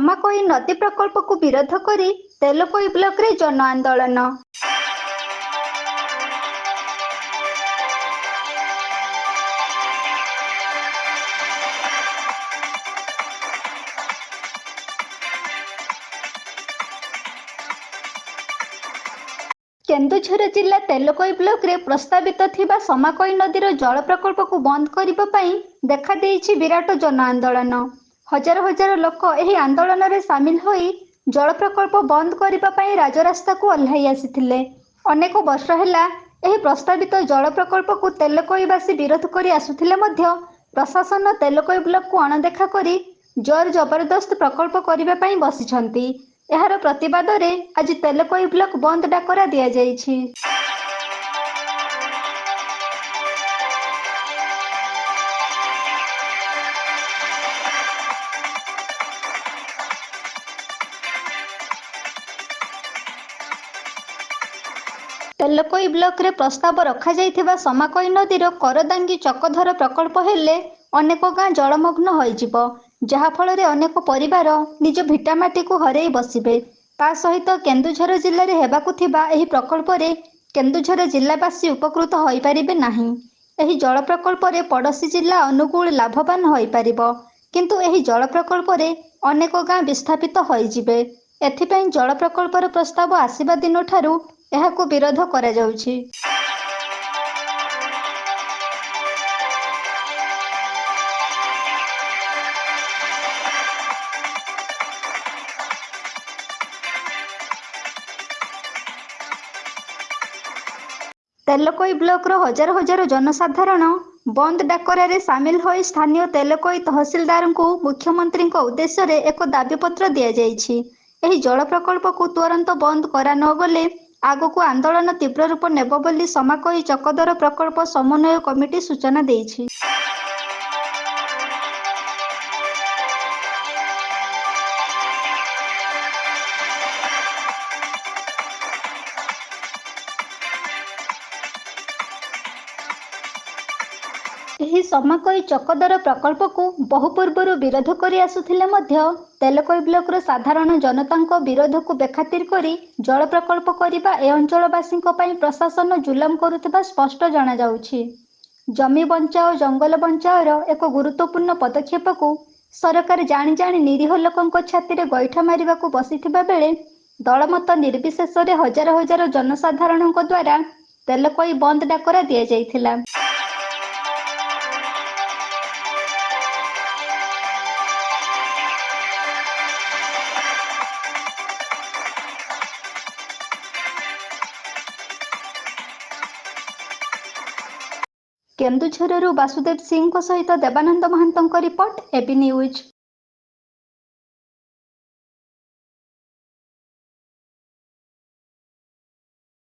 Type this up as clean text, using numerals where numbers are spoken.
ସମାକୋଇ ନଦୀ ପ୍ରକଳ୍ପକୁ ବିରୋଧ କରି ତେଲକୋଇ ବ୍ଲକରେ ଜନ ଆନ୍ଦୋଳନ। କେନ୍ଦୁଝର ଜିଲ୍ଲା ତେଲକୋଇ ବ୍ଲକରେ ପ୍ରସ୍ତାବିତ ଥିବା ସମାକୋଇ ନଦୀର ଜଳ ପ୍ରକଳ୍ପକୁ ବନ୍ଦ କରିବା ପାଇଁ ଦେଖାଦେଇଛି ବିରାଟ ଜନ ଆନ୍ଦୋଳନ। ହଜାର ହଜାର ଲୋକ ଏହି ଆନ୍ଦୋଳନରେ ସାମିଲ ହୋଇ ଜଳ ପ୍ରକଳ୍ପ ବନ୍ଦ କରିବା ପାଇଁ ରାଜରାସ୍ତାକୁ ଓହ୍ଲାଇ ଆସିଥିଲେ। ଅନେକ ବର୍ଷ ହେଲା ଏହି ପ୍ରସ୍ତାବିତ ଜଳ ପ୍ରକଳ୍ପକୁ ତେଲକୋଇବାସୀ ବିରୋଧ କରି ଆସୁଥିଲେ ମଧ୍ୟ ପ୍ରଶାସନ ତେଲକୋଇ ବ୍ଲକକୁ ଅଣଦେଖା କରି ଜୋର ଜବରଦସ୍ତ ପ୍ରକଳ୍ପ କରିବା ପାଇଁ ବସିଛନ୍ତି। ଏହାର ପ୍ରତିବାଦରେ ଆଜି ତେଲକୋଇ ବ୍ଲକ ବନ୍ଦ ଡାକରା ଦିଆଯାଇଛି। ତେଲକୋଇ ବ୍ଲକରେ ପ୍ରସ୍ତାବ ରଖାଯାଇଥିବା ସମାକୋଇ ନଦୀର କରଦାଙ୍ଗି ଚକଧର ପ୍ରକଳ୍ପ ହେଲେ ଅନେକ ଗାଁ ଜଳମଗ୍ନ ହୋଇଯିବ, ଯାହାଫଳରେ ଅନେକ ପରିବାର ନିଜ ଭିଟାମାଟିକୁ ହରାଇ ବସିବେ। ତା ସହିତ କେନ୍ଦୁଝର ଜିଲ୍ଲାରେ ହେବାକୁ ଥିବା ଏହି ପ୍ରକଳ୍ପରେ କେନ୍ଦୁଝର ଜିଲ୍ଲାବାସୀ ଉପକୃତ ହୋଇପାରିବେ ନାହିଁ। ଏହି ଜଳ ପ୍ରକଳ୍ପରେ ପଡ଼ୋଶୀ ଜିଲ୍ଲା ଅନୁଗୁଳ ଲାଭବାନ ହୋଇପାରିବ, କିନ୍ତୁ ଏହି ଜଳ ପ୍ରକଳ୍ପରେ ଅନେକ ଗାଁ ବିସ୍ଥାପିତ ହୋଇଯିବେ। ଏଥିପାଇଁ ଜଳ ପ୍ରକଳ୍ପର ପ୍ରସ୍ତାବ ଆସିବା ଦିନଠାରୁ ଏହାକୁ ବିରୋଧ କରାଯାଉଛି। ତେଲକୋଇ ବ୍ଲକର ହଜାର ହଜାର ଜନସାଧାରଣ ବନ୍ଦ ଡାକରାରେ ସାମିଲ ହୋଇ ସ୍ଥାନୀୟ ତେଲକୋଇ ତହସିଲଦାରଙ୍କୁ ମୁଖ୍ୟମନ୍ତ୍ରୀଙ୍କ ଉଦ୍ଦେଶ୍ୟରେ ଏକ ଦାବିପତ୍ର ଦିଆଯାଇଛି। ଏହି ଜଳ ପ୍ରକଳ୍ପକୁ ତୁରନ୍ତ ବନ୍ଦ କରା ନଗଲେ ଆଗକୁ ଆନ୍ଦୋଳନ ତୀବ୍ର ରୂପ ନେବ ବୋଲି ସମାକୋଇ ଚକଧର ପ୍ରକଳ୍ପ ସମନ୍ୱୟ କମିଟି ସୂଚନା ଦେଇଛି। ଏହି ସମାକୋଇ ଚକଧର ପ୍ରକଳ୍ପକୁ ବହୁ ପୂର୍ବରୁ ବିରୋଧ କରି ଆସୁଥିଲେ ମଧ୍ୟ ତେଲକୋଇ ବ୍ଲକର ସାଧାରଣ ଜନତାଙ୍କ ବିରୋଧକୁ ବେଖାତିର କରି ଜଳ ପ୍ରକଳ୍ପ କରିବା ଏ ଅଞ୍ଚଳବାସୀଙ୍କ ପାଇଁ ପ୍ରଶାସନ ଜୁଲମ କରୁଥିବା ସ୍ପଷ୍ଟ ଜଣାଯାଉଛି। ଜମି ବଞ୍ଚାଅ ଜଙ୍ଗଲ ବଞ୍ଚାଅର ଏକ ଗୁରୁତ୍ୱପୂର୍ଣ୍ଣ ପଦକ୍ଷେପକୁ ସରକାର ଜାଣି ଜାଣି ନିରୀହ ଲୋକଙ୍କ ଛାତିରେ ଗୋଇଠା ମାରିବାକୁ ବସିଥିବା ବେଳେ ଦଳମତ ନିର୍ବିଶେଷରେ ହଜାର ହଜାର ଜନସାଧାରଣଙ୍କ ଦ୍ୱାରା ତେଲକୋଇ ବନ୍ଦ ଡାକରା ଦିଆଯାଇଥିଲା। କେନ୍ଦୁଝରରୁ ବାସୁଦେବ ସିଂଙ୍କ ସହିତ ଦେବାନନ୍ଦ ମହାନ୍ତଙ୍କ ରିପୋର୍ଟ, ଏବି ନ୍ୟୁଜ।